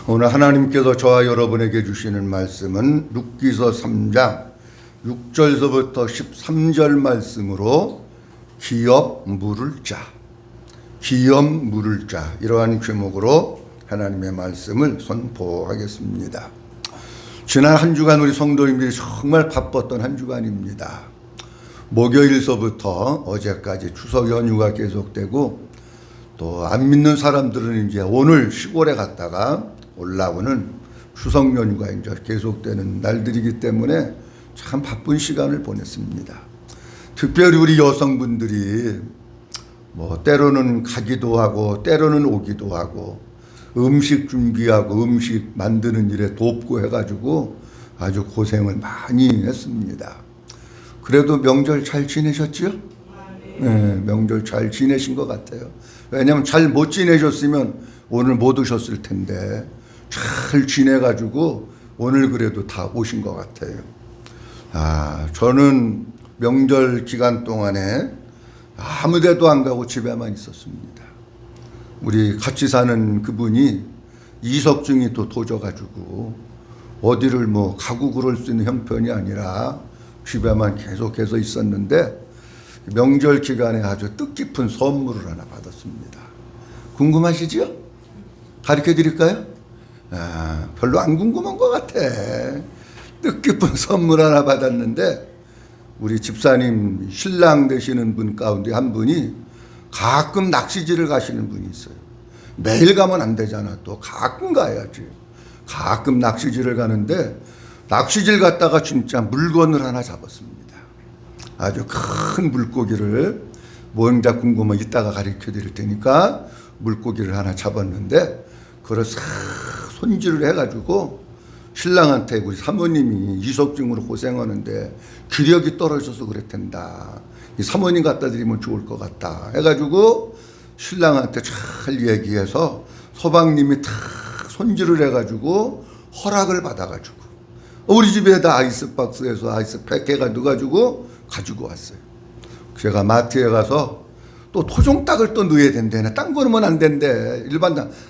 오늘 하나님께서 저와 여러분에게 주시는 말씀은 룻기서 3장 6절서부터 13절 말씀으로 기업 물을 자, 기업 물을 자, 이러한 제목으로 하나님의 말씀을 선포하겠습니다. 지난 한 주간 우리 성도님들이 정말 바빴던 한 주간입니다. 목요일서부터 어제까지 추석 연휴가 계속되고, 또 안 믿는 사람들은 이제 오늘 시골에 갔다가 올라오는 추석 연휴가 이제 계속되는 날들이기 때문에 참 바쁜 시간을 보냈습니다. 특별히 우리 여성분들이 때로는 가기도 하고 때로는 오기도 하고 음식 준비하고 음식 만드는 일에 돕고 해가지고 아주 고생을 많이 했습니다. 그래도 명절 잘 지내셨죠? 네, 명절 잘 지내신 것 같아요. 왜냐하면 잘 못 지내셨으면 오늘 못 오셨을 텐데 잘 지내가지고 오늘 그래도 다 오신 것 같아요. 저는 명절 기간 동안에 아무 데도 안 가고 집에만 있었습니다. 우리 같이 사는 그분이 이석증이 또 도져가지고 어디를 가고 그럴 수 있는 형편이 아니라 집에만 계속해서 있었는데, 명절 기간에 아주 뜻깊은 선물을 하나 받았습니다. 궁금하시죠? 가르쳐 드릴까요? 별로 안 궁금한 것 같아. 뜻깊은 선물 하나 받았는데, 우리 집사님 신랑 되시는 분 가운데 한 분이 가끔 낚시질을 가시는 분이 있어요. 매일 가면 안 되잖아. 또 가끔 가야지. 가끔 낚시질을 가는데, 낚시질 갔다가 진짜 물건을 하나 잡았습니다. 아주 큰 물고기를, 뭔지 궁금하면 이따가 가르쳐 드릴 테니까, 물고기를 하나 잡았는데 그걸 싹 손질을 해가지고 신랑한테, 우리 사모님이 이석증으로 고생하는데 기력이 떨어져서 그랬단다, 이 사모님 갖다 드리면 좋을 것 같다 해가지고 신랑한테 잘 얘기해서 서방님이 다 손질을 해가지고 허락을 받아가지고 우리 집에다 아이스박스에서 아이스팩 해가 넣어가지고 가지고 왔어요. 제가 마트에 가서 또 토종닭을 또 넣어야 된대. 딴 거 넣으면 안 된대.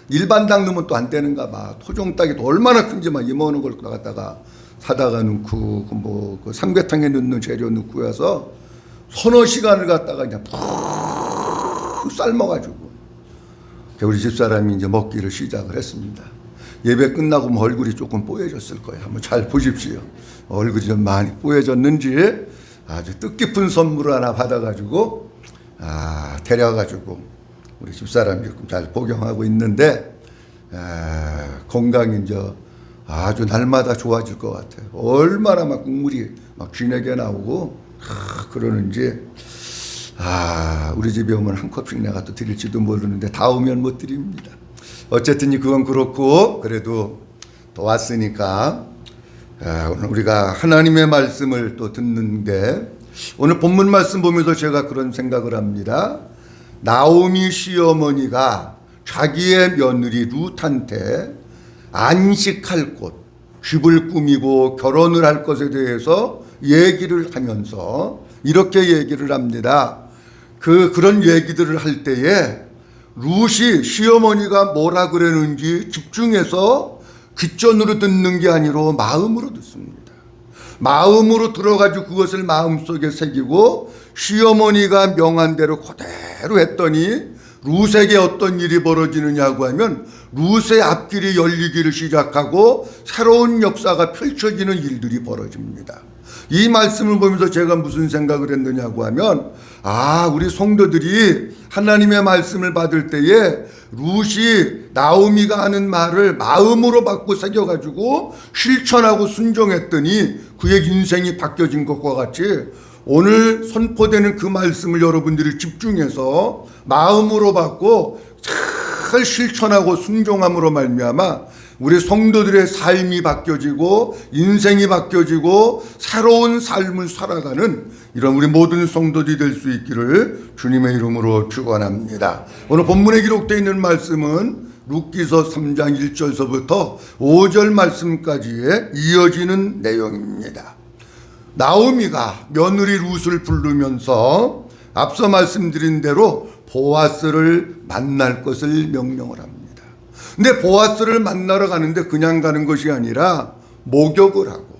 일반닭 넣으면 또 안 되는가 봐. 토종닭이 또 얼마나 큰지만 이만한 걸 갖다가 사다가 넣고, 그 삼계탕에 넣는 재료 넣고 해서 서너 시간을 갖다가 그냥 푹 삶아가지고 우리 집사람이 이제 먹기를 시작을 했습니다. 예배 끝나고 얼굴이 조금 뽀얘졌을 거예요. 한번 잘 보십시오. 얼굴이 좀 많이 뽀얘졌는지 아주 뜻깊은 선물을 하나 받아가지고 데려가지고 우리 집사람이 조금 잘 복용하고 있는데, 건강이 이제 아주 날마다 좋아질 것 같아요. 얼마나 막 국물이 막 진하게 나오고 그러는지, 우리 집에 오면 한 컵씩 내가 또 드릴지도 모르는데 다 오면 못 드립니다. 어쨌든 그건 그렇고, 그래도 또 왔으니까 오늘 우리가 하나님의 말씀을 또 듣는 게, 오늘 본문 말씀 보면서 제가 그런 생각을 합니다. 나오미 시어머니가 자기의 며느리 룻한테 안식할 곳, 집을 꾸미고 결혼을 할 것에 대해서 얘기를 하면서 이렇게 얘기를 합니다. 그런 얘기들을 할 때에 룻이 시어머니가 뭐라 그러는지 집중해서 귓전으로 듣는 게 아니라 마음으로 듣습니다. 마음으로 들어가지고 그것을 마음속에 새기고 시어머니가 명한 대로 그대로 했더니 룻에게 어떤 일이 벌어지느냐고 하면 룻의 앞길이 열리기를 시작하고 새로운 역사가 펼쳐지는 일들이 벌어집니다. 이 말씀을 보면서 제가 무슨 생각을 했느냐고 하면, 우리 성도들이 하나님의 말씀을 받을 때에 룻이 나오미가 하는 말을 마음으로 받고 새겨가지고 실천하고 순종했더니 그의 인생이 바뀌어진 것과 같이 오늘 선포되는 그 말씀을 여러분들이 집중해서 마음으로 받고 잘 실천하고 순종함으로 말미암아 우리 성도들의 삶이 바뀌어지고 인생이 바뀌어지고 새로운 삶을 살아가는 이런 우리 모든 성도들이 될 수 있기를 주님의 이름으로 축원합니다. 오늘 본문에 기록되어 있는 말씀은 룻기서 3장 1절서부터 5절 말씀까지의 이어지는 내용입니다. 나오미가 며느리 룻을 부르면서 앞서 말씀드린 대로 보아스를 만날 것을 명령을 합니다. 근데 보아스를 만나러 가는데 그냥 가는 것이 아니라 목욕을 하고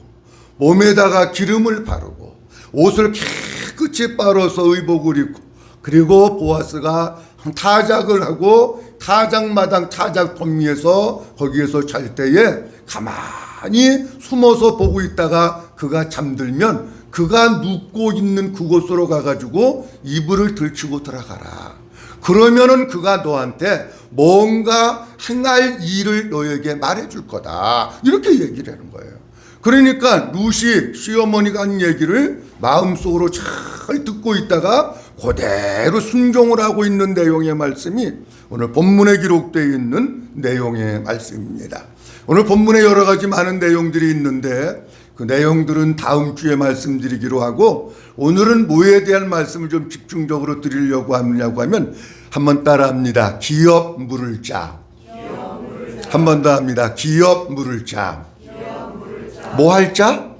몸에다가 기름을 바르고 옷을 깨끗이 빨아서 의복을 입고, 그리고 보아스가 타작을 하고 타작마당 타작 덤위에서 거기에서 잘 때에 가만히 숨어서 보고 있다가 그가 잠들면 그가 눕고 있는 그곳으로 가가지고 이불을 들치고 들어가라. 그러면은 그가 너한테 뭔가 행할 일을 너에게 말해줄 거다. 이렇게 얘기를 하는 거예요. 그러니까 루시 시어머니가 한 얘기를 마음속으로 잘 듣고 있다가 그대로 순종을 하고 있는 내용의 말씀이 오늘 본문에 기록되어 있는 내용의 말씀입니다. 오늘 본문에 여러 가지 많은 내용들이 있는데 그 내용들은 다음 주에 말씀드리기로 하고, 오늘은 뭐에 대한 말씀을 좀 집중적으로 드리려고 하면 한번 따라합니다. 기업 물을 자. 한 번 더 합니다. 기업 물을 자. 뭐 할 자?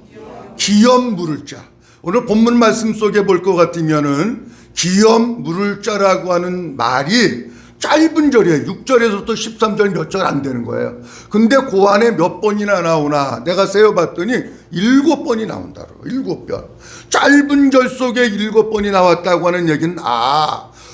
기업 물을 자. 오늘 본문 말씀 속에 볼 것 같으면은 기업 물을 자라고 하는 말이 짧은 절이에요. 6절에서부터 13절 몇 절 안 되는 거예요. 근데 그 안에 몇 번이나 나오나 내가 세어봤더니 7번이 나온다고. 7번. 짧은 절 속에 7번이 나왔다고 하는 얘기는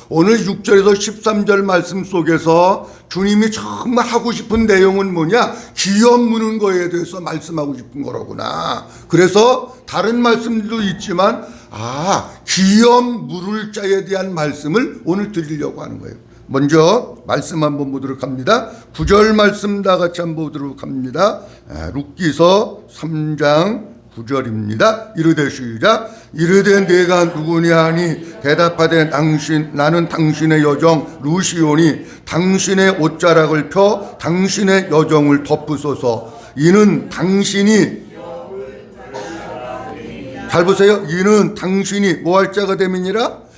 오늘 6절에서 13절 말씀 속에서 주님이 정말 하고 싶은 내용은 뭐냐? 기업 무는 거에 대해서 말씀하고 싶은 거로구나. 그래서 다른 말씀도 있지만 기업 물을 자에 대한 말씀을 오늘 드리려고 하는 거예요. 먼저 말씀 한번 보도록 합니다. 9절 말씀 다 같이 한번 보도록 합니다. 룻기서 3장 9절입니다. 이르되 시작. 이르되 내가 누구냐 하니 대답하되 나는 당신의 여종 루시오니 당신의 옷자락을 펴 당신의 여종을 덮으소서. 이는 당신이, 잘 보세요. 이는 당신이 뭐 할 자가 됨이니라?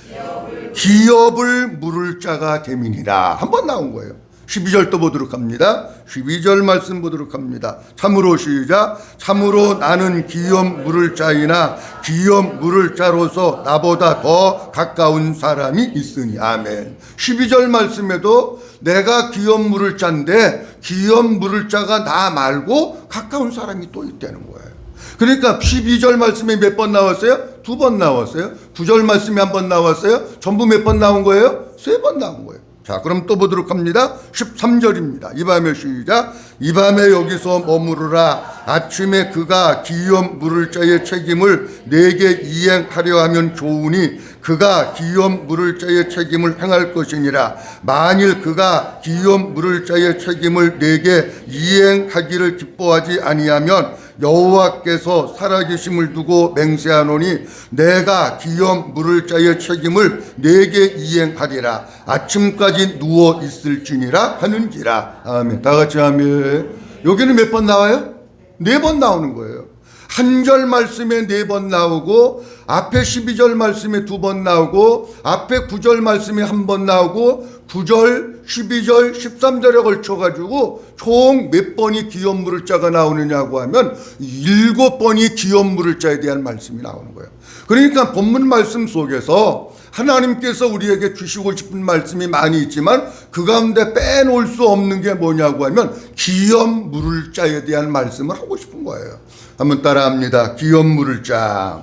기업을 물을 자가 됨이니라. 한 번 나온 거예요. 12절도 보도록 합니다. 12절 말씀 보도록 합니다. 참으로 시작. 참으로 나는 기업 물을 자이나 기업 물을 자로서 나보다 더 가까운 사람이 있으니. 아멘. 12절 말씀에도 내가 기업 물을 자인데 기업 물을 자가 나 말고 가까운 사람이 또 있다는 거예요. 그러니까 12절 말씀이 몇 번 나왔어요? 2번 나왔어요. 9절 말씀이 한 번 나왔어요. 전부 몇 번 나온 거예요? 3번 나온 거예요. 자, 그럼 또 보도록 합니다. 13절입니다. 이 밤에 시작. 이 밤에 여기서 머무르라. 아침에 그가 기업 물을 자의 책임을 내게 이행하려 하면 좋으니 그가 기업 물을 자의 책임을 행할 것이니라. 만일 그가 기업 물을 자의 책임을 내게 이행하기를 기뻐하지 아니하면 여호와께서 살아계심을 두고 맹세하노니 내가 기업 물을 자의 책임을 내게 이행하리라. 아침까지 누워 있을지니라 하는지라. 아멘. 다 같이 아멘. 여기는 몇 번 나와요? 4번 나오는 거예요. 한 절 말씀에 4번 나오고 앞에 12절 말씀에 2번 나오고 앞에 9절 말씀에 1번 나오고 9절, 12절, 13절에 걸쳐가지고 총 몇 번이 기업 물을 자가 나오느냐고 하면 7번이 기업 물을 자에 대한 말씀이 나오는 거예요. 그러니까 본문 말씀 속에서 하나님께서 우리에게 주시고 싶은 말씀이 많이 있지만 그 가운데 빼놓을 수 없는 게 뭐냐고 하면 기업 물을 자에 대한 말씀을 하고 싶은 거예요. 한번 따라합니다. 기업 물을 자.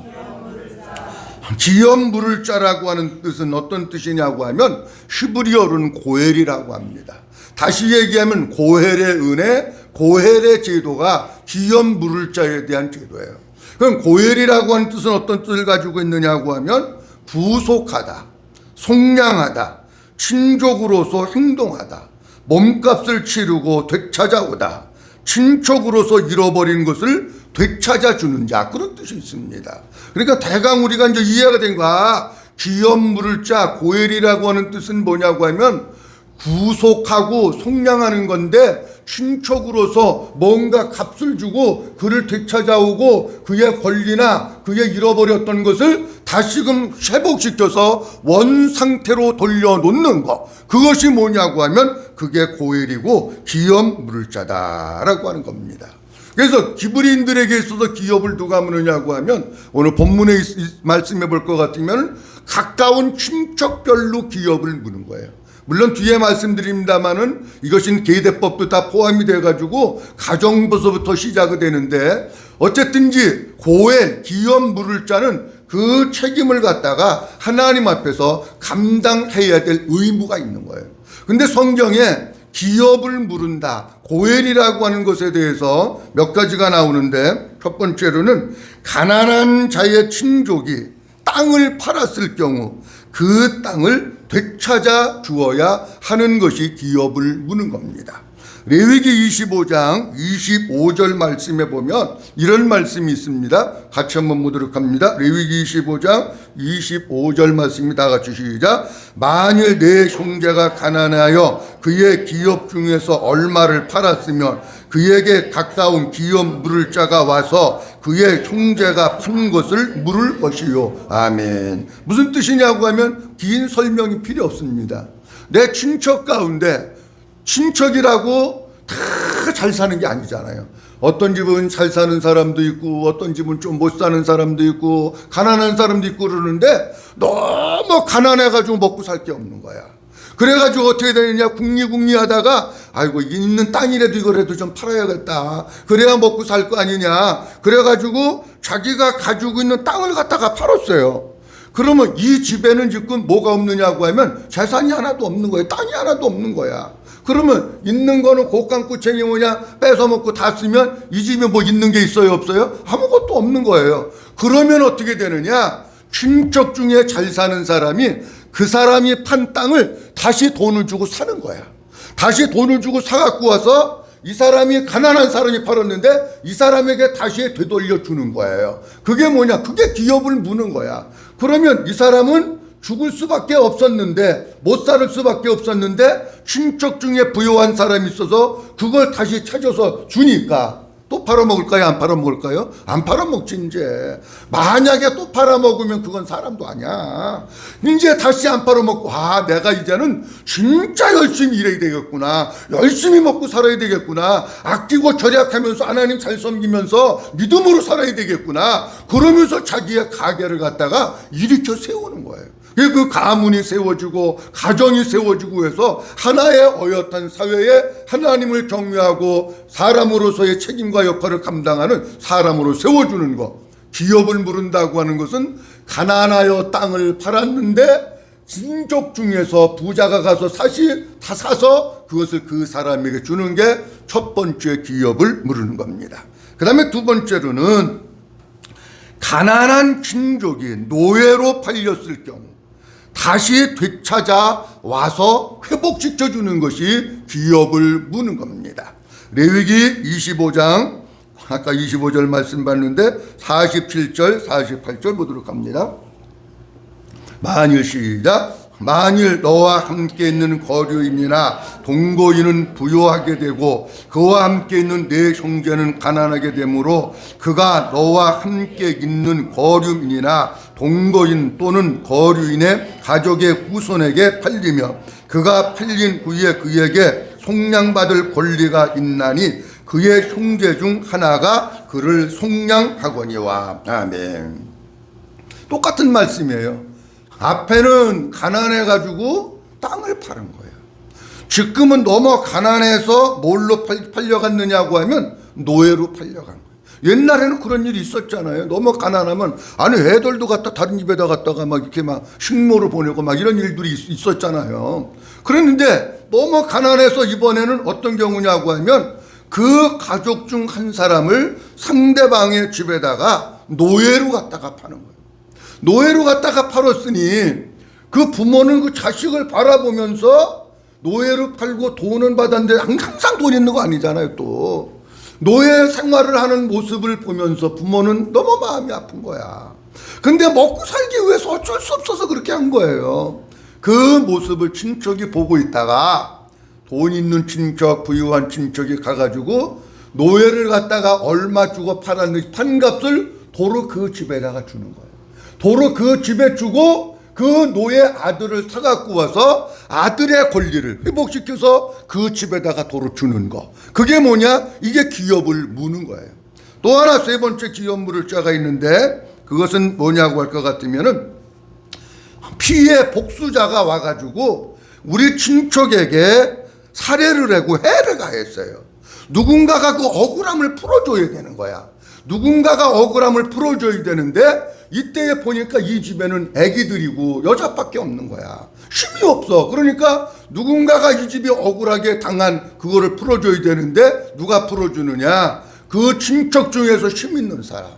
기업 물을 자라고 하는 뜻은 어떤 뜻이냐고 하면 히브리어로는 고헬이라고 합니다. 다시 얘기하면 고헬의 은혜, 고헬의 제도가 기업 물을 자에 대한 제도예요. 그럼 고헬이라고 하는 뜻은 어떤 뜻을 가지고 있느냐고 하면 구속하다, 속량하다, 친족으로서 행동하다, 몸값을 치르고 되찾아오다, 친척으로서 잃어버린 것을 되찾아주는 자, 그런 뜻이 있습니다. 그러니까 대강 우리가 이제 이해가 된 거야. 기업 물을 자, 고헬이라고 하는 뜻은 뭐냐고 하면 구속하고 속량하는 건데 친척으로서 뭔가 값을 주고 그를 되찾아오고 그의 권리나 그의 잃어버렸던 것을 다시금 회복시켜서 원상태로 돌려놓는 것, 그것이 뭐냐고 하면 그게 고헬이고 기업 물을 자다라고 하는 겁니다. 그래서 기브리인들에게 있어서 기업을 누가 무느냐고 하면 오늘 본문에 말씀해 볼 것 같으면 가까운 친척별로 기업을 무는 거예요. 물론 뒤에 말씀드립니다만은 이것은 계대법도 다 포함이 돼가지고 가정부서부터 시작이 되는데, 어쨌든지 고엘 기업 물을 자는 그 책임을 갖다가 하나님 앞에서 감당해야 될 의무가 있는 거예요. 근데 성경에 기업을 물은다, 고엘이라고 하는 것에 대해서 몇 가지가 나오는데, 첫 번째로는 가난한 자의 친족이 땅을 팔았을 경우 그 땅을 되찾아 주어야 하는 것이 기업을 무는 겁니다. 레위기 25장 25절 말씀에 보면 이런 말씀이 있습니다. 같이 한번 보도록 합니다. 레위기 25장 25절 말씀이 다 같이 시작. 만일 내 형제가 가난하여 그의 기업 중에서 얼마를 팔았으면 그에게 가까운 기업 물을 자가 와서 그의 형제가 판 것을 물을 것이요. 아멘. 무슨 뜻이냐고 하면 긴 설명이 필요 없습니다. 내 친척 가운데 친척이라고 다 잘 사는 게 아니잖아요. 어떤 집은 잘 사는 사람도 있고 어떤 집은 좀 못 사는 사람도 있고 가난한 사람도 있고 그러는데, 너무 가난해가지고 먹고 살 게 없는 거야. 그래가지고 어떻게 되느냐, 궁리궁리 하다가 아이고 있는 땅이라도 이거라도 좀 팔아야겠다, 그래야 먹고 살 거 아니냐, 그래가지고 자기가 가지고 있는 땅을 갖다가 팔았어요. 그러면 이 집에는 지금 뭐가 없느냐고 하면 재산이 하나도 없는 거예요. 땅이 하나도 없는 거야. 그러면 있는 거는 곡간구챙이 뭐냐 뺏어먹고 다 쓰면 이 집에 뭐 있는 게 있어요, 없어요? 아무것도 없는 거예요. 그러면 어떻게 되느냐, 친척 중에 잘 사는 사람이 그 사람이 판 땅을 다시 돈을 주고 사는 거야. 다시 돈을 주고 사갖고 와서 이 사람이 가난한 사람이 팔았는데 이 사람에게 다시 되돌려 주는 거예요. 그게 뭐냐, 그게 기업을 무는 거야. 그러면 이 사람은 죽을 수밖에 없었는데, 못 살 수밖에 없었는데 친척 중에 부유한 사람이 있어서 그걸 다시 찾아서 주니까 또 팔아먹을까요? 안 팔아먹을까요? 안 팔아먹지. 이제 만약에 또 팔아먹으면 그건 사람도 아니야. 이제 다시 안 팔아먹고, 아 내가 이제는 진짜 열심히 일해야 되겠구나, 열심히 먹고 살아야 되겠구나, 아끼고 절약하면서 하나님 잘 섬기면서 믿음으로 살아야 되겠구나, 그러면서 자기의 가게를 갖다가 일으켜 세우는 거예요. 그 가문이 세워지고 가정이 세워지고 해서 하나의 어엿한 사회에 하나님을 경외하고 사람으로서의 책임과 역할을 감당하는 사람으로 세워주는 것. 기업을 물은다고 하는 것은 가난하여 땅을 팔았는데 친족 중에서 부자가 가서 다 사서 그것을 그 사람에게 주는 게 첫 번째 기업을 물는 겁니다. 그 다음에 두 번째로는 가난한 친족이 노예로 팔렸을 경우 다시 되찾아 와서 회복시켜주는 것이 기업을 무는 겁니다. 레위기 25장, 아까 25절 말씀 봤는데 47절 48절 보도록 합니다. 만일 시작. 만일 너와 함께 있는 거류인이나 동거인은 부요하게 되고 그와 함께 있는 내 형제는 가난하게 되므로 그가 너와 함께 있는 거류인이나 동거인 또는 거류인의 가족의 후손에게 팔리며 그가 팔린 후에 그에게 속량받을 권리가 있나니 그의 형제 중 하나가 그를 속량하거니와. 아멘. 똑같은 말씀이에요. 앞에는 가난해가지고 땅을 파는 거예요. 지금은 너무 가난해서 뭘로 팔려갔느냐고 하면 노예로 팔려간 거예요. 옛날에는 그런 일이 있었잖아요. 너무 가난하면 아니 애들도 갖다 다른 집에다 갖다가 막 이렇게 막 식모를 보내고 막 이런 일들이 있었잖아요. 그랬는데 너무 가난해서 이번에는 어떤 경우냐고 하면 그 가족 중 한 사람을 상대방의 집에다가 노예로 갖다가 파는 거예요. 노예로 갖다가 팔았으니 그 부모는 그 자식을 바라보면서 노예로 팔고 돈은 받았는데 항상 돈 있는 거 아니잖아요. 또 노예 생활을 하는 모습을 보면서 부모는 너무 마음이 아픈 거야. 근데 먹고 살기 위해서 어쩔 수 없어서 그렇게 한 거예요. 그 모습을 친척이 보고 있다가 돈 있는 친척, 부유한 친척이 가가지고 노예를 갖다가 얼마 주고 팔았는지 판값을 도로 그 집에다가 주는 거예요. 도로 그 집에 주고 그 노예 아들을 사갖고 와서 아들의 권리를 회복시켜서 그 집에다가 도로 주는 거. 그게 뭐냐? 이게 기업을 무는 거예요. 또 하나 세 번째 기업 물을 자가 있는데 그것은 뭐냐고 할 것 같으면은 피해 복수자가 와가지고 우리 친척에게 살해를 하고 해를 가했어요. 누군가가 그 억울함을 풀어줘야 되는 거야. 누군가가 억울함을 풀어줘야 되는데 이때에 보니까 이 집에는 애기들이고 여자밖에 없는 거야. 힘이 없어. 그러니까 누군가가 이 집이 억울하게 당한 그거를 풀어줘야 되는데 누가 풀어주느냐? 그 친척 중에서 힘 있는 사람,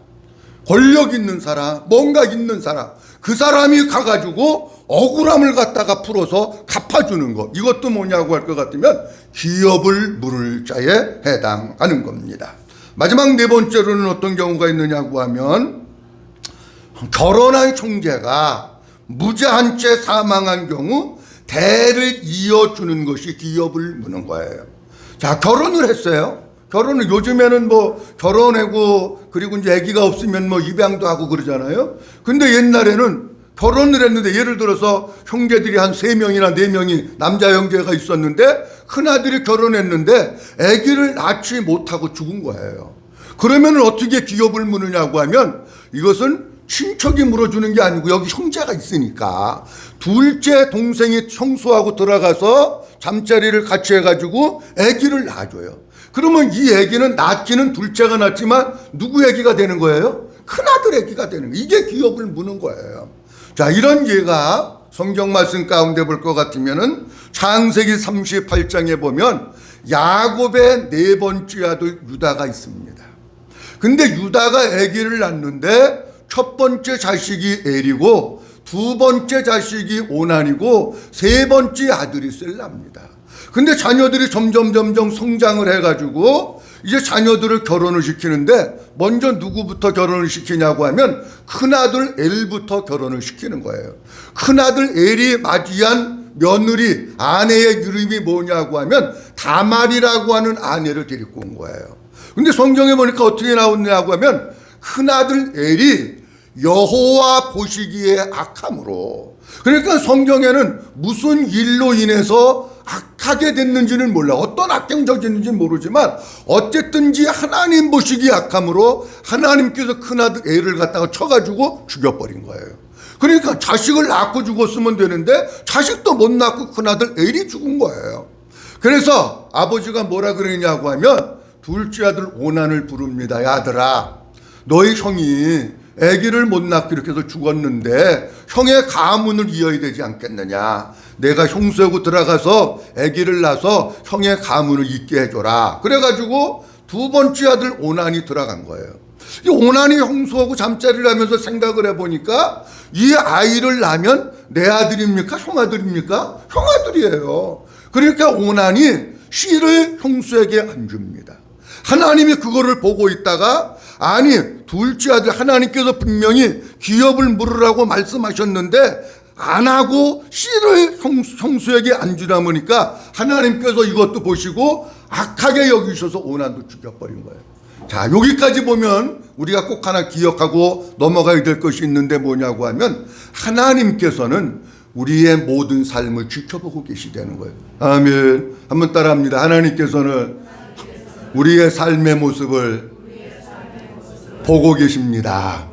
권력 있는 사람, 뭔가 있는 사람, 그 사람이 가가지고 억울함을 갖다가 풀어서 갚아주는 것. 이것도 뭐냐고 할 것 같으면 기업을 물을 자에 해당하는 겁니다. 마지막 네 번째로는 어떤 경우가 있느냐고 하면 결혼한 형제가 무자한 채 사망한 경우 대를 이어주는 것이 기업을 무는 거예요. 자, 결혼을 했어요. 결혼을 요즘에는 뭐 결혼하고 그리고 이제 아기가 없으면 뭐 입양도 하고 그러잖아요. 근데 옛날에는 결혼을 했는데 예를 들어서 형제들이 한 3명이나 4명이 남자 형제가 있었는데 큰아들이 결혼했는데 아기를 낳지 못하고 죽은 거예요. 그러면 어떻게 기업을 무느냐고 하면 이것은 친척이 물어주는 게 아니고 여기 형제가 있으니까 둘째 동생이 형수하고 들어가서 잠자리를 같이 해가지고 아기를 낳아줘요. 그러면 이 아기는 낳기는 둘째가 낳지만 누구 아기가 되는 거예요? 큰아들 아기가 되는 거예요. 이게 기업을 무는 거예요. 자, 이런 예가 성경 말씀 가운데 볼 것 같으면은 창세기 38장에 보면 야곱의 네 번째 아들 유다가 있습니다. 근데 유다가 아기를 낳는데 첫 번째 자식이 엘이고 두 번째 자식이 오난이고 세 번째 아들이 셀라입니다. 근데 자녀들이 점점 성장을 해가지고 이제 자녀들을 결혼을 시키는데 먼저 누구부터 결혼을 시키냐고 하면 큰아들 엘부터 결혼을 시키는 거예요. 큰아들 엘이 맞이한 며느리 아내의 이름이 뭐냐고 하면 다말이라고 하는 아내를 데리고 온 거예요. 근데 성경에 보니까 어떻게 나오냐고 하면 큰아들 엘이 여호와 보시기에 악함으로, 그러니까 성경에는 무슨 일로 인해서 악하게 됐는지는 몰라. 어떤 악경적인지는 모르지만 어쨌든지 하나님 보시기에 악함으로 하나님께서 큰아들 엘을 갖다가 쳐가지고 죽여버린 거예요. 그러니까 자식을 낳고 죽었으면 되는데 자식도 못 낳고 큰아들 엘이 죽은 거예요. 그래서 아버지가 뭐라 그러냐고 하면 둘째 아들 오난을 부릅니다. 야, 아들아, 너희 형이 아기를 못 낳고 이렇게 해서 죽었는데 형의 가문을 이어야 되지 않겠느냐. 내가 형수하고 들어가서 아기를 낳아서 형의 가문을 잇게 해줘라. 그래가지고 두 번째 아들 오난이 들어간 거예요. 이 오난이 형수하고 잠자리를 하면서 생각을 해보니까 이 아이를 낳으면 내 아들입니까? 형 아들입니까? 형 아들이에요. 그러니까 오난이 씨를 형수에게 안 줍니다. 하나님이 그거를 보고 있다가 아니, 둘째 아들 하나님께서 분명히 기업을 물으라고 말씀하셨는데 안 하고 씨를 형수에게 안 주다 보니까 하나님께서 이것도 보시고 악하게 여기셔서 오난도 죽여버린 거예요. 자, 여기까지 보면 우리가 꼭 하나 기억하고 넘어가야 될 것이 있는데 뭐냐고 하면 하나님께서는 우리의 모든 삶을 지켜보고 계시다는 거예요. 아멘. 한번 따라합니다. 하나님께서는 우리의 삶의 모습을 보고 계십니다.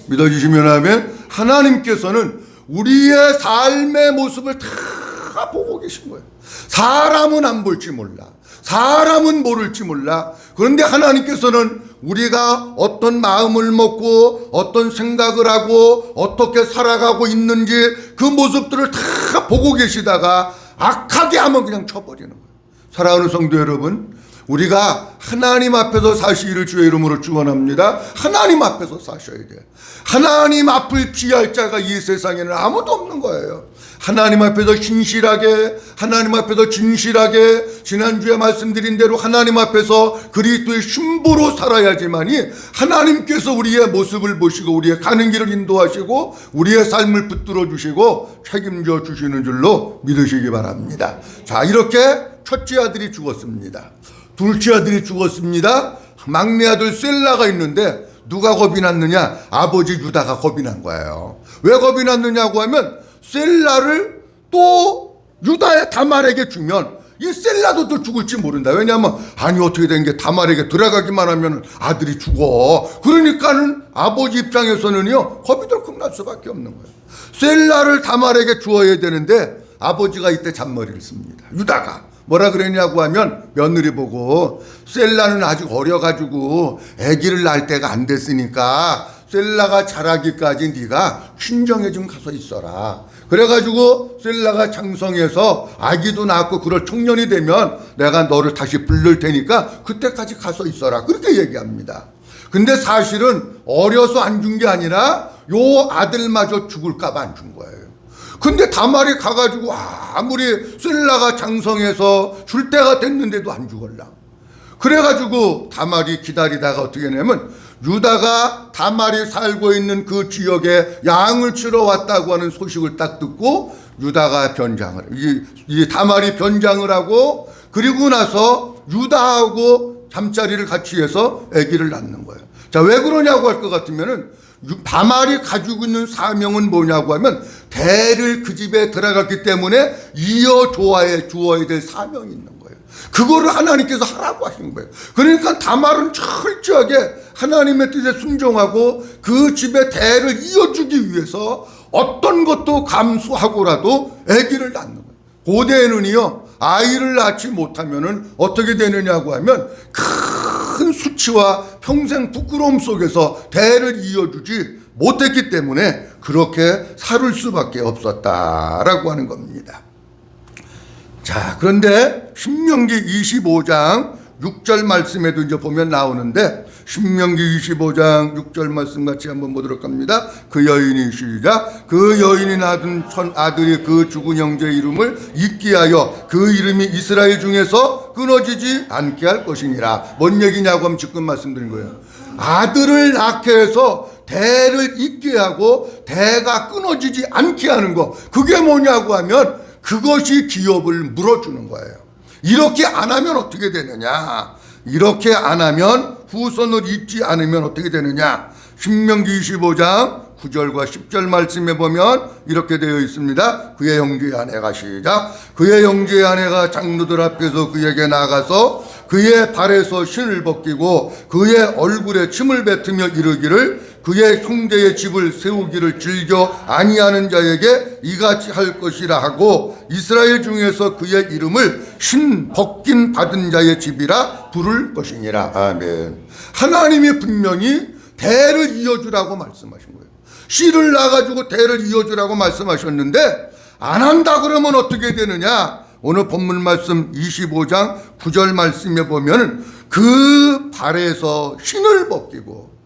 믿어주시면 하면 하나님께서는 우리의 삶의 모습을 다 보고 계신 거예요. 사람은 안 볼지 몰라. 사람은 모를지 몰라. 그런데 하나님께서는 우리가 어떤 마음을 먹고 어떤 생각을 하고 어떻게 살아가고 있는지 그 모습들을 다 보고 계시다가 악하게 하면 그냥 쳐버리는 거예요. 사랑하는 성도 여러분, 우리가 하나님 앞에서 사시기를 주의 이름으로 축원합니다. 하나님 앞에서 사셔야 돼요. 하나님 앞을 피할 자가 이 세상에는 아무도 없는 거예요. 하나님 앞에서 신실하게, 하나님 앞에서 진실하게, 지난주에 말씀드린 대로 하나님 앞에서 그리스도의 신부로 살아야지만이 하나님께서 우리의 모습을 보시고 우리의 가는 길을 인도하시고 우리의 삶을 붙들어 주시고 책임져 주시는 줄로 믿으시기 바랍니다. 자, 이렇게 첫째 아들이 죽었습니다. 둘째 아들이 죽었습니다. 막내 아들 셀라가 있는데 누가 겁이 났느냐? 아버지 유다가 겁이 난 거예요. 왜 겁이 났느냐고 하면 셀라를 또 유다의 다말에게 주면 이 셀라도 또 죽을지 모른다. 왜냐하면 아니 어떻게 된 게 다말에게 들어가기만 하면 아들이 죽어. 그러니까는 아버지 입장에서는요 겁이 덜컥 날 수밖에 없는 거예요. 셀라를 다말에게 주어야 되는데 아버지가 이때 잔머리를 씁니다. 유다가 뭐라 그랬냐고 하면 며느리 보고 셀라는 아직 어려가지고 아기를 낳을 때가 안 됐으니까 셀라가 자라기까지 네가 친정에 좀 가서 있어라. 그래가지고 셀라가 장성해서 아기도 낳고 그럴 청년이 되면 내가 너를 다시 부를 테니까 그때까지 가서 있어라. 그렇게 얘기합니다. 근데 사실은 어려서 안 준 게 아니라 요 아들마저 죽을까봐 안 준 거예요. 근데 다말이 가가지고 아무리 셀라가 장성해서 줄 때가 됐는데도 안 죽을라. 그래가지고 다말이 기다리다가 어떻게 했냐면 유다가 다말이 살고 있는 그 지역에 양을 치러 왔다고 하는 소식을 딱 듣고 유다가 변장을 이 다말이 변장을 하고 그리고 나서 유다하고 잠자리를 같이 해서 아기를 낳는 거예요. 자, 왜 그러냐고 할 것 같으면은 다말이 가지고 있는 사명은 뭐냐고 하면 대를 그 집에 들어갔기 때문에 이어 주어야 될 사명이 있는 거예요. 그거를 하나님께서 하라고 하신 거예요. 그러니까 다말은 철저하게 하나님의 뜻에 순종하고 그 집의 대를 이어주기 위해서 어떤 것도 감수하고라도 아기를 낳는 거예요. 고대에는요, 아이를 낳지 못하면은 어떻게 되느냐고 하면 큰 수치와 평생 부끄러움 속에서 대를 이어주지 못했기 때문에 그렇게 살을 수밖에 없었다라고 하는 겁니다. 자, 그런데 신명기 25장 6절 말씀에도 이제 보면 나오는데 신명기 25장 6절 말씀 같이 한번 보도록 합니다. 그 여인이 시작. 그 여인이 낳은 아들이 그 죽은 형제의 이름을 잊게 하여 그 이름이 이스라엘 중에서 끊어지지 않게 할 것이니라. 뭔 얘기냐고 하면 지금 말씀드린 거예요. 아들을 낳게 해서 대를 잊게 하고 대가 끊어지지 않게 하는 거, 그게 뭐냐고 하면 그것이 기업을 물어주는 거예요. 이렇게 안 하면 어떻게 되느냐? 이렇게 안 하면 후손을 잊지 않으면 어떻게 되느냐? 신명기 25장 9절과 10절 말씀에 보면 이렇게 되어 있습니다. 그의 형제의 아내가 시작. 그의 형제의 아내가 장로들 앞에서 그에게 나가서 그의 발에서 신을 벗기고 그의 얼굴에 침을 뱉으며 이르기를 그의 형제의 집을 세우기를 즐겨 아니하는 자에게 이같이 할 것이라 하고 이스라엘 중에서 그의 이름을 신 벗긴 받은 자의 집이라 부를 것이니라. 아멘. 하나님이 분명히 대를 이어주라고 말씀하신 거예요. 씨를 낳아가지고 대를 이어주라고 말씀하셨는데 안 한다 그러면 어떻게 되느냐? 오늘 본문 말씀 25장 9절 말씀에 보면 그 발에서 신을 벗기고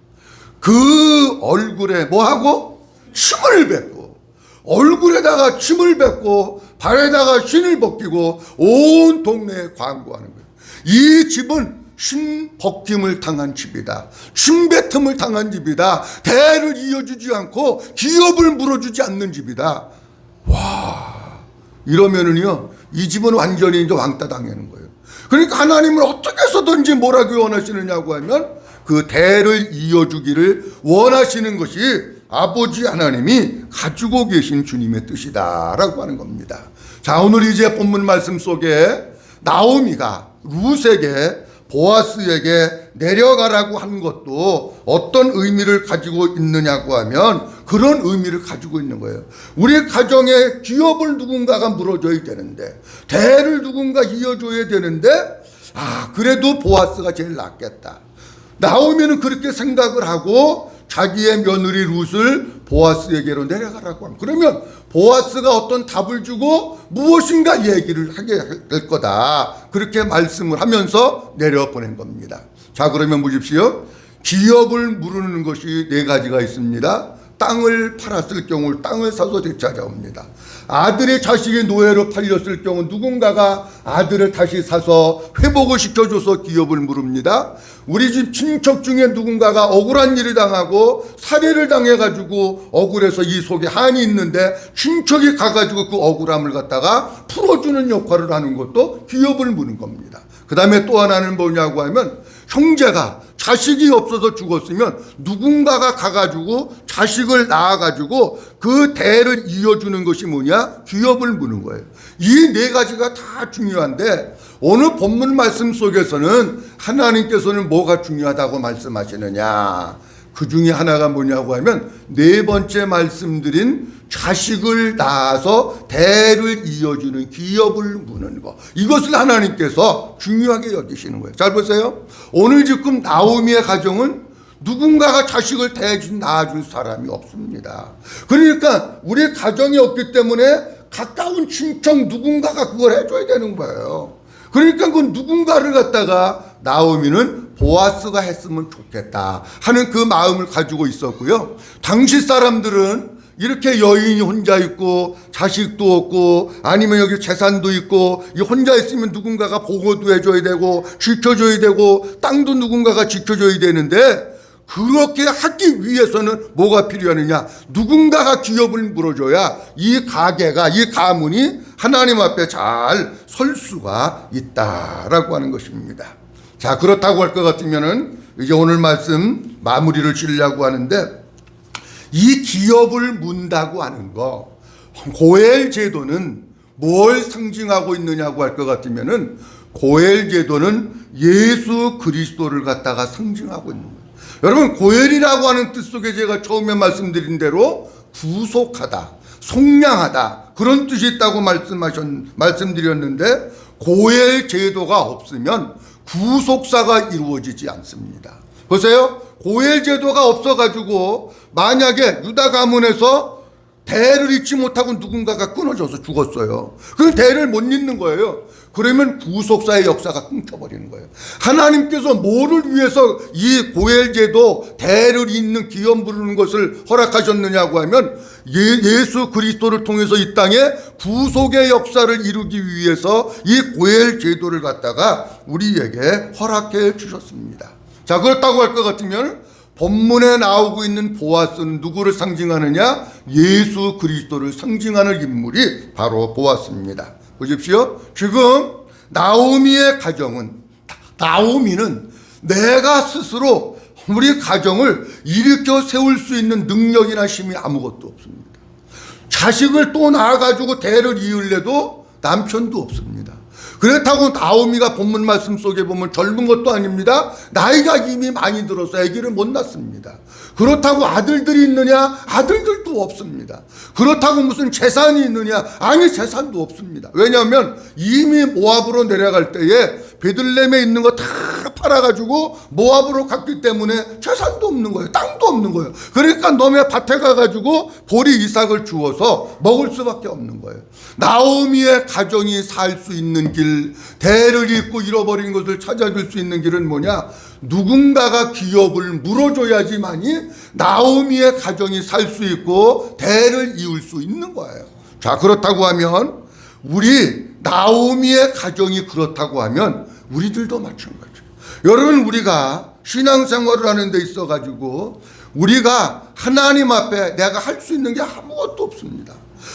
그 얼굴에 뭐하고? 침을 뱉고 얼굴에다가 침을 뱉고 발에다가 신을 벗기고 온 동네에 광고하는 거예요. 이 집은 신 벗김을 당한 집이다. 침 뱉음을 당한 집이다. 대를 이어주지 않고 기업을 물어주지 않는 집이다. 와, 이러면은요 이 집은 완전히 이제 왕따 당하는 거예요. 그러니까 하나님은 어떻게 해서든지 뭐라고 원하시느냐고 하면 그 대를 이어주기를 원하시는 것이 아버지 하나님이 가지고 계신 주님의 뜻이다라고 하는 겁니다. 자, 오늘 이제 본문 말씀 속에 나오미가 룻에게 보아스에게 내려가라고 한 것도 어떤 의미를 가지고 있느냐고 하면 그런 의미를 가지고 있는 거예요. 우리 가정에 기업을 누군가가 물어줘야 되는데 대를 누군가 이어줘야 되는데 그래도 보아스가 제일 낫겠다. 나오미는 그렇게 생각을 하고 자기의 며느리 룻을 보아스에게로 내려가라고 합니다. 그러면 보아스가 어떤 답을 주고 무엇인가 얘기를 하게 될 거다. 그렇게 말씀을 하면서 내려보낸 겁니다. 자, 그러면 보십시오. 기업을 물으는 것이 네 가지가 있습니다. 땅을 팔았을 경우 땅을 사서 되찾아옵니다. 아들의 자식이 노예로 팔렸을 경우 누군가가 아들을 다시 사서 회복을 시켜줘서 기업을 물읍니다. 우리 집 친척 중에 누군가가 억울한 일을 당하고 살해를 당해가지고 억울해서 이 속에 한이 있는데 친척이 가가지고 그 억울함을 갖다가 풀어주는 역할을 하는 것도 기업을 무는 겁니다. 그 다음에 또 하나는 뭐냐고 하면 형제가 자식이 없어서 죽었으면 누군가가 가가지고 자식을 낳아가지고 그 대를 이어주는 것이 뭐냐? 기업을 무는 거예요. 이 네 가지가 다 중요한데 오늘 본문 말씀 속에서는 하나님께서는 뭐가 중요하다고 말씀하시느냐? 그 중에 하나가 뭐냐고 하면 네 번째 말씀드린 자식을 낳아서 대를 이어주는 기업을 무는 것, 이것을 하나님께서 중요하게 여기시는 거예요. 잘 보세요. 오늘 지금 나오미의 가정은 누군가가 자식을 낳아줄 사람이 없습니다. 그러니까 우리 가정이 없기 때문에 가까운 친척 누군가가 그걸 해줘야 되는 거예요. 그러니까 그 누군가를 갖다가 나오미는 보아스가 했으면 좋겠다 하는 그 마음을 가지고 있었고요. 당시 사람들은 이렇게 여인이 혼자 있고 자식도 없고 아니면 여기 재산도 있고 이 혼자 있으면 누군가가 보호도 해줘야 되고 지켜줘야 되고 땅도 누군가가 지켜줘야 되는데, 그렇게 하기 위해서는 뭐가 필요하느냐? 누군가가 기업을 물어줘야 이 가게가, 이 가문이 하나님 앞에 잘 설 수가 있다라고 하는 것입니다. 자, 그렇다고 할 것 같으면은 이제 오늘 말씀 마무리를 지으려고 하는데, 이 기업을 문다고 하는 거, 고엘 제도는 뭘 상징하고 있느냐고 할 것 같으면은 고엘 제도는 예수 그리스도를 갖다가 상징하고 있는 거예요. 여러분, 고엘이라고 하는 뜻 속에 제가 처음에 말씀드린 대로 구속하다, 속량하다, 그런 뜻이 있다고 말씀드렸는데, 고엘 제도가 없으면 구속사가 이루어지지 않습니다. 보세요. 고엘 제도가 없어가지고 만약에 유다 가문에서 대를 잇지 못하고 누군가가 끊어져서 죽었어요. 그 대를 못 잇는 거예요. 그러면 구속사의 역사가 끊겨버리는 거예요. 하나님께서 뭐를 위해서 이 고엘 제도, 대를 잇는 기업 부르는 것을 허락하셨느냐고 하면 예수 그리스도를 통해서 이 땅에 구속의 역사를 이루기 위해서 이 고엘 제도를 갖다가 우리에게 허락해 주셨습니다. 자, 그렇다고 할 것 같으면 본문에 나오고 있는 보아스는 누구를 상징하느냐? 예수 그리스도를 상징하는 인물이 바로 보아스입니다. 보십시오. 지금 나오미의 가정은, 나오미는 내가 스스로 우리 가정을 일으켜 세울 수 있는 능력이나 힘이 아무것도 없습니다. 자식을 또 낳아가지고 대를 이으려도 남편도 없습니다. 그렇다고 나오미가 본문 말씀 속에 보면 젊은 것도 아닙니다. 나이가 이미 많이 들어서 아기를 못 낳습니다. 그렇다고 아들들이 있느냐? 아들들도 없습니다. 그렇다고 무슨 재산이 있느냐? 아니, 재산도 없습니다. 왜냐하면 이미 모압으로 내려갈 때에 베들레헴에 있는 거 다 팔아가지고 모압으로 갔기 때문에 재산도 없는 거예요. 땅도 없는 거예요. 그러니까 너네 밭에 가가지고 보리 이삭을 주어서 먹을 수밖에 없는 거예요. 나오미의 가정이 살 수 있는 길, 대를 잇고 잃어버린 것을 찾아줄 수 있는 길은 뭐냐? 누군가가 기업을 물어줘야지만이 나오미의 가정이 살 수 있고 대를 이을 수 있는 거예요. 자, 그렇다고 하면 우리 나오미의 가정이 그렇다고 하면 우리들도 마찬가지예요. 여러분, 우리가 신앙생활을 하는 데 있어 가지고 우리가 하나님 앞에 내가 할 수 있는 게 아무것도 없습니다.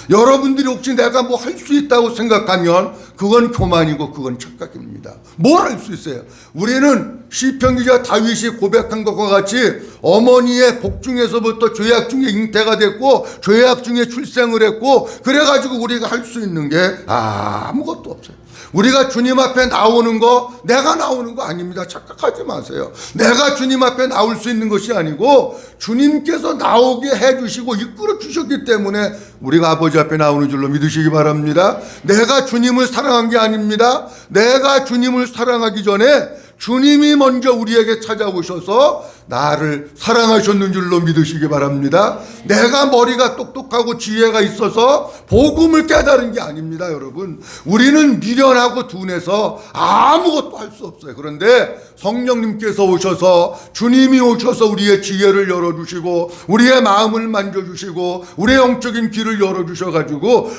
여러분들이 혹시 내가 뭐 할 수 있다고 생각하면 그건 교만이고 그건 착각입니다. 뭘 할 수 있어요? 우리는 시편 기자 다윗이 고백한 것과 같이 어머니의 복 중에서부터 죄악 중에 잉태가 됐고 죄악 중에 출생을 했고, 그래가지고 우리가 할 수 있는 게 아무것도 없어요. 우리가 주님 앞에 나오는 거, 내가 나오는 거 아닙니다. 착각하지 마세요. 내가 주님 앞에 나올 수 있는 것이 아니고 주님께서 나오게 해주시고 이끌어 주셨기 때문에 우리가 아버지 앞에 나오는 줄로 믿으시기 바랍니다. 내가 주님을 사랑한 게 아닙니다. 내가 주님을 사랑하기 전에 주님이 먼저 우리에게 찾아오셔서 나를 사랑하셨는 줄로 믿으시기 바랍니다. 내가 머리가 똑똑하고 지혜가 있어서 복음을 깨달은 게 아닙니다. 여러분, 우리는 미련하고 둔해서 아무것도 할 수 없어요. 그런데 성령님께서 오셔서, 주님이 오셔서 우리의 지혜를 열어주시고 우리의 마음을 만져주시고 우리의 영적인 길을 열어주셔가지고,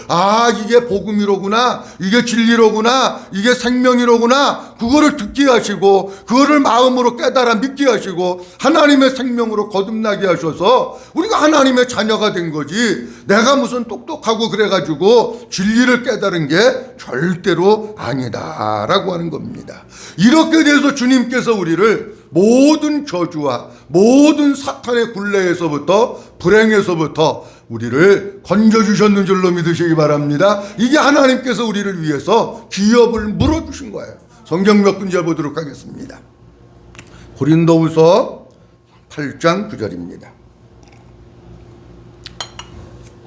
이게 복음이로구나, 이게 진리로구나, 이게 생명이로구나, 그거를 듣게 하시고 그거를 마음으로 깨달아 믿게 하시고 하나님의 생명으로 거듭나게 하셔서 우리가 하나님의 자녀가 된 거지, 내가 무슨 똑똑하고 그래가지고 진리를 깨달은 게 절대로 아니다라고 하는 겁니다. 이렇게 돼서 주님께서 우리를 모든 저주와 모든 사탄의 굴레에서부터, 불행에서부터 우리를 건져주셨는 줄로 믿으시기 바랍니다. 이게 하나님께서 우리를 위해서 기업을 물어주신 거예요. 성경 몇 군절 보도록 하겠습니다. 고린도후서 8장 9절입니다.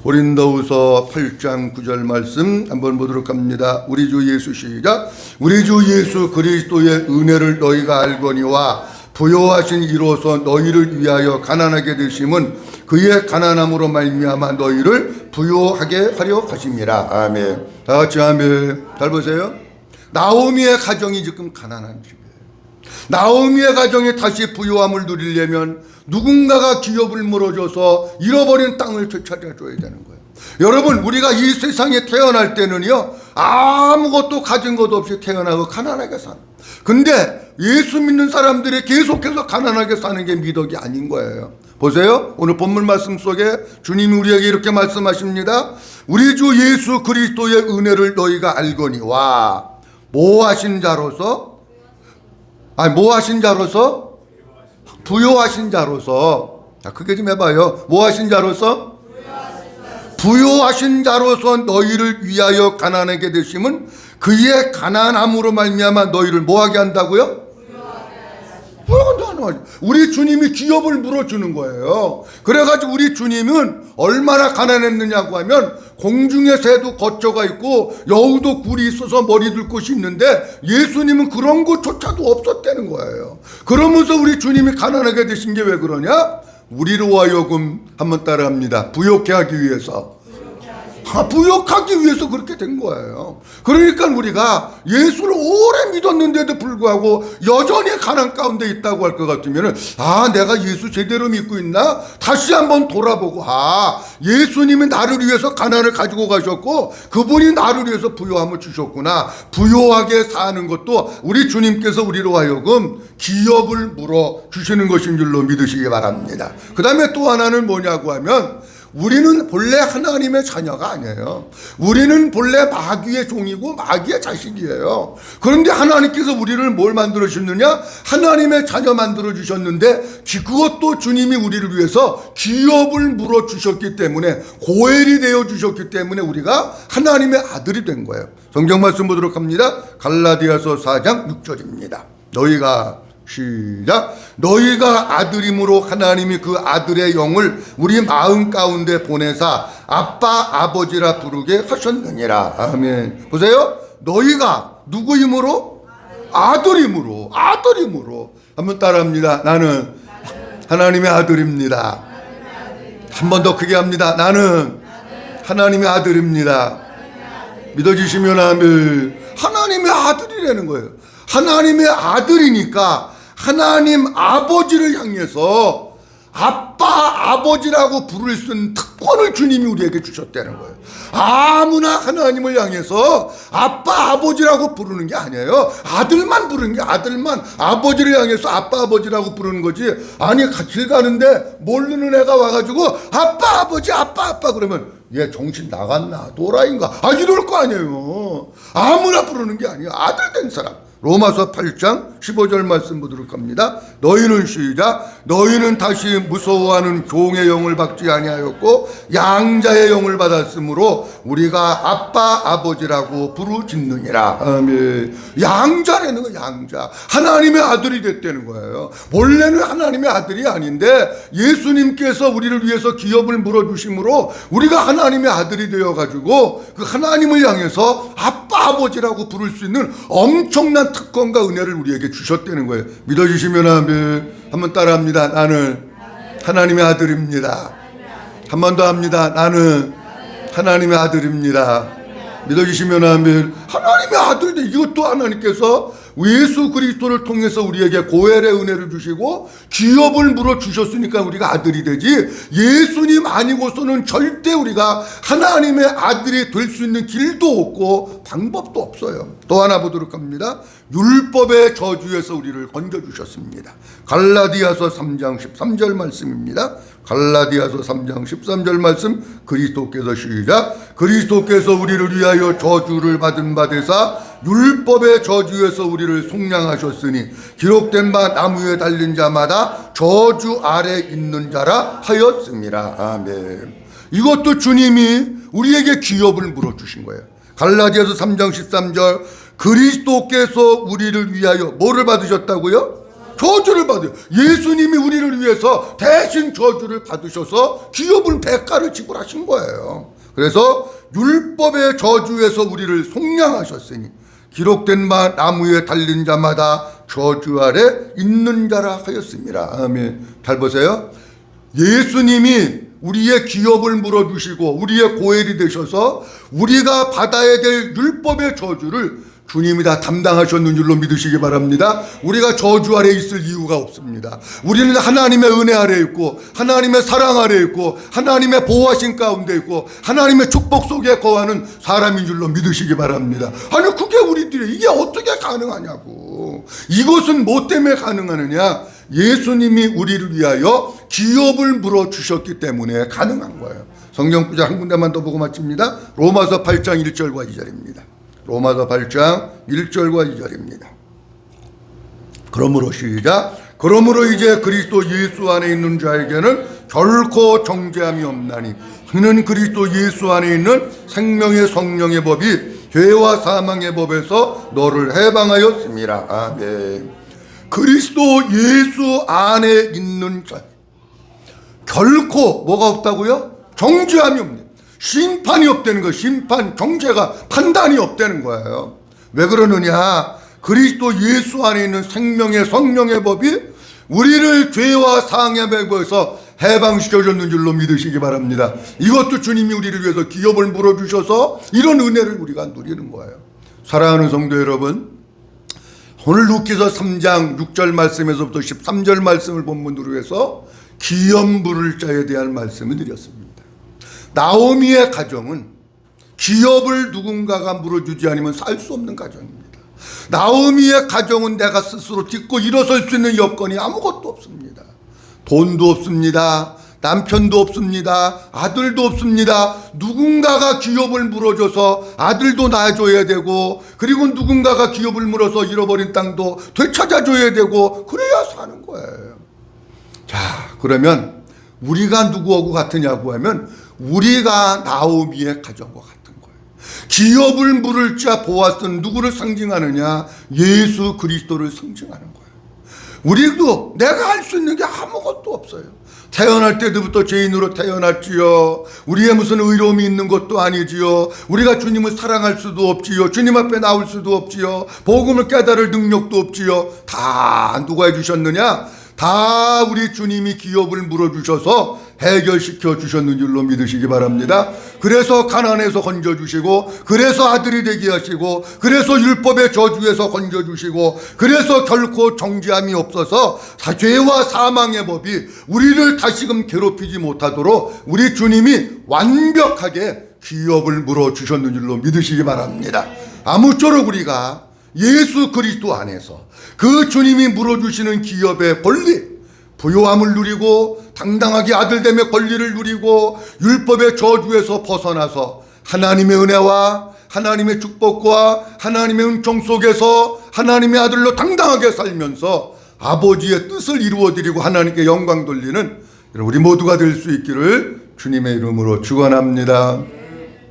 고린도후서 8장 9절 말씀 한번 보도록 합니다. 우리 주 예수 시작. 우리 주 예수 그리스도의 은혜를 너희가 알거니와 부요하신 이로서 너희를 위하여 가난하게 되심은 그의 가난함으로 말미암아 너희를 부요하게 하려 하심이라. 아멘. 다 같이 아멘. 잘 보세요. 나오미의 가정이 지금 가난한 집이에요. 나오미의 가정이 다시 부요함을 누리려면 누군가가 기업을 물어줘서 잃어버린 땅을 되찾아줘야 되는 거예요. 여러분, 우리가 이 세상에 태어날 때는요, 아무것도 가진 것 없이 태어나고 가난하게 사는. 근데 예수 믿는 사람들이 계속해서 가난하게 사는 게 미덕이 아닌 거예요. 보세요. 오늘 본문 말씀 속에 주님이 우리에게 이렇게 말씀하십니다. 우리 주 예수 그리스도의 은혜를 너희가 알거니와 뭐하신 자로서? 뭐하신 자로서? 부요하신 자로서. 자, 크게 좀 해봐요. 뭐하신 자로서? 부요하신 자로서 너희를 위하여 가난하게 되심은 그의 가난함으로 말미암아 너희를 뭐하게 한다고요? 우리 주님이 기업을 물어주는 거예요. 그래가지고 우리 주님은 얼마나 가난했느냐고 하면 공중에 새도 거처가 있고 여우도 굴이 있어서 머리 둘 곳이 있는데 예수님은 그런 것조차도 없었다는 거예요. 그러면서 우리 주님이 가난하게 되신 게 왜 그러냐? 우리로 하여금 한번 따라합니다. 부욕해 하기 위해서. 부욕하기 위해서 그렇게 된 거예요. 그러니까 우리가 예수를 오래 믿었는데도 불구하고 여전히 가난 가운데 있다고 할 것 같으면 내가 예수 제대로 믿고 있나? 다시 한번 돌아보고 예수님이 나를 위해서 가난을 가지고 가셨고 그분이 나를 위해서 부요함을 주셨구나. 부요하게 사는 것도 우리 주님께서 우리로 하여금 기업을 물어 주시는 것인 줄로 믿으시기 바랍니다. 그 다음에 또 하나는 뭐냐고 하면 우리는 본래 하나님의 자녀가 아니에요. 우리는 본래 마귀의 종이고 마귀의 자식이에요. 그런데 하나님께서 우리를 뭘 만들어 주셨느냐? 하나님의 자녀 만들어 주셨는데 그것도 주님이 우리를 위해서 기업을 물어 주셨기 때문에 고엘이 되어 주셨기 때문에 우리가 하나님의 아들이 된 거예요. 성경 말씀 보도록 합니다. 갈라디아서 4장 6절입니다. 너희가 아들임으로 하나님이 그 아들의 영을 우리 마음 가운데 보내사 아빠 아버지라 부르게 하셨느니라. 아멘. 보세요. 너희가 누구임으로? 아들임으로. 한번 따라합니다. 나는 하나님의 아들입니다. 한 번 더 크게 합니다. 나는 하나님의 아들입니다. 믿어지시면 아멘. 하나님의 아들이라는 거예요. 하나님의 아들이니까 하나님 아버지를 향해서 아빠 아버지라고 부를 수 있는 특권을 주님이 우리에게 주셨다는 거예요. 아무나 하나님을 향해서 아빠 아버지라고 부르는 게 아니에요. 아들만 부르는 게 아들만 아버지를 향해서 아빠 아버지라고 부르는 거지. 아니 길 가는데 모르는 애가 와가지고 아빠 아버지 아빠 그러면 얘 정신 나갔나 또라이인가 이럴 거 아니에요. 아무나 부르는 게 아니에요. 아들 된 사람. 로마서 8장 15절 말씀 보도록 합니다. 너희는 시작. 너희는 다시 무서워하는 종의 영을 받지 아니하였고 양자의 영을 받았으므로 우리가 아빠 아버지라고 부르짖느니라. 아멘. 양자라는 거 양자. 하나님의 아들이 됐다는 거예요. 원래는 하나님의 아들이 아닌데 예수님께서 우리를 위해서 기업을 물어주심으로 우리가 하나님의 아들이 되어가지고 그 하나님을 향해서 아빠 아버지라고 부를 수 있는 엄청난 특권과 은혜를 우리에게 주셨다는 거예요. 믿어주시면 아멘. 한번 따라합니다. 나는 하나님의 아들입니다. 한 번 더 합니다. 나는 하나님의 아들입니다. 믿어주시면 아멘. 하나님의 아들인데 이것도 하나님께서 예수 그리스도를 통해서 우리에게 고엘의 은혜를 주시고 기업을 물어 주셨으니까 우리가 아들이 되지, 예수님 아니고서는 절대 우리가 하나님의 아들이 될 수 있는 길도 없고 방법도 없어요. 또 하나 보도록 합니다. 율법의 저주에서 우리를 건져주셨습니다. 갈라디아서 3장 13절 말씀입니다. 갈라디아서 3장 13절 말씀. 그리스도께서 시작. 그리스도께서 우리를 위하여 저주를 받은 바 되사 율법의 저주에서 우리를 속량하셨으니 기록된 바 나무에 달린 자마다 저주 아래 있는 자라 하였습니다. 아멘. 이것도 주님이 우리에게 기업을 물어주신 거예요. 갈라디아서 3장 13절. 그리스도께서 우리를 위하여 뭐를 받으셨다고요? 저주를 받아요. 예수님이 우리를 위해서 대신 저주를 받으셔서 기업은 대가를 지불하신 거예요. 그래서 율법의 저주에서 우리를 속량하셨으니 기록된 바 나무에 달린 자마다 저주 아래 있는 자라 하였습니다. 아멘. 잘 보세요. 예수님이 우리의 기업을 물어주시고 우리의 고엘이 되셔서 우리가 받아야 될 율법의 저주를 주님이 다 담당하셨는 줄로 믿으시기 바랍니다. 우리가 저주 아래 있을 이유가 없습니다. 우리는 하나님의 은혜 아래 있고 하나님의 사랑 아래 있고 하나님의 보호하신 가운데 있고 하나님의 축복 속에 거하는 사람인 줄로 믿으시기 바랍니다. 아니 그게 우리들이 이게 어떻게 가능하냐고. 이것은 뭐 때문에 가능하느냐. 예수님이 우리를 위하여 기업을 물어주셨기 때문에 가능한 거예요. 성경 구절 한 군데만 더 보고 마칩니다. 로마서 8장 1절과 2절입니다. 로마서 8장 1절과 2절입니다. 그러므로 시작. 그러므로 이제 그리스도 예수 안에 있는 자에게는 결코 정죄함이 없나니 그는 그리스도 예수 안에 있는 생명의 성령의 법이 죄와 사망의 법에서 너를 해방하였습니다. 아멘. 그리스도 예수 안에 있는 자 결코 뭐가 없다고요? 정죄함이 없네. 심판이 없다는 거예요. 심판, 정죄가, 판단이 없다는 거예요. 왜 그러느냐? 그리스도 예수 안에 있는 생명의 성령의 법이 우리를 죄와 사망의 법에서 해방시켜줬는 줄로 믿으시기 바랍니다. 이것도 주님이 우리를 위해서 기업을 물어주셔서 이런 은혜를 우리가 누리는 거예요. 사랑하는 성도 여러분, 오늘 루키서 3장 6절 말씀에서부터 13절 말씀을 본문으로 해서 기업 물을 자에 대한 말씀을 드렸습니다. 나오미의 가정은 기업을 누군가가 물어주지 않으면 살 수 없는 가정입니다. 나오미의 가정은 내가 스스로 딛고 일어설 수 있는 여건이 아무것도 없습니다. 돈도 없습니다. 남편도 없습니다. 아들도 없습니다. 누군가가 기업을 물어줘서 아들도 낳아줘야 되고 그리고 누군가가 기업을 물어서 잃어버린 땅도 되찾아줘야 되고 그래야 사는 거예요. 자, 그러면 우리가 누구하고 같으냐고 하면 우리가 나오미의 가정과 같은 거예요. 기업을 물을 자 보아스는 누구를 상징하느냐? 예수 그리스도를 상징하는 거예요. 우리도 내가 할 수 있는 게 아무것도 없어요. 태어날 때부터 죄인으로 태어났지요. 우리의 무슨 의로움이 있는 것도 아니지요. 우리가 주님을 사랑할 수도 없지요. 주님 앞에 나올 수도 없지요. 복음을 깨달을 능력도 없지요. 다 누가 해주셨느냐? 다 우리 주님이 기업을 물어주셔서 해결시켜 주셨는 줄로 믿으시기 바랍니다. 그래서 가난에서 건져주시고 그래서 아들이 되게 하시고 그래서 율법의 저주에서 건져주시고 그래서 결코 정죄함이 없어서 죄와 사망의 법이 우리를 다시금 괴롭히지 못하도록 우리 주님이 완벽하게 기업을 물어주셨는 줄로 믿으시기 바랍니다. 아무쪼록 우리가 예수 그리스도 안에서 그 주님이 물어주시는 기업의 권리, 부요함을 누리고 당당하게 아들됨의 권리를 누리고 율법의 저주에서 벗어나서 하나님의 은혜와 하나님의 축복과 하나님의 은총 속에서 하나님의 아들로 당당하게 살면서 아버지의 뜻을 이루어드리고 하나님께 영광 돌리는 우리 모두가 될 수 있기를 주님의 이름으로 축원합니다.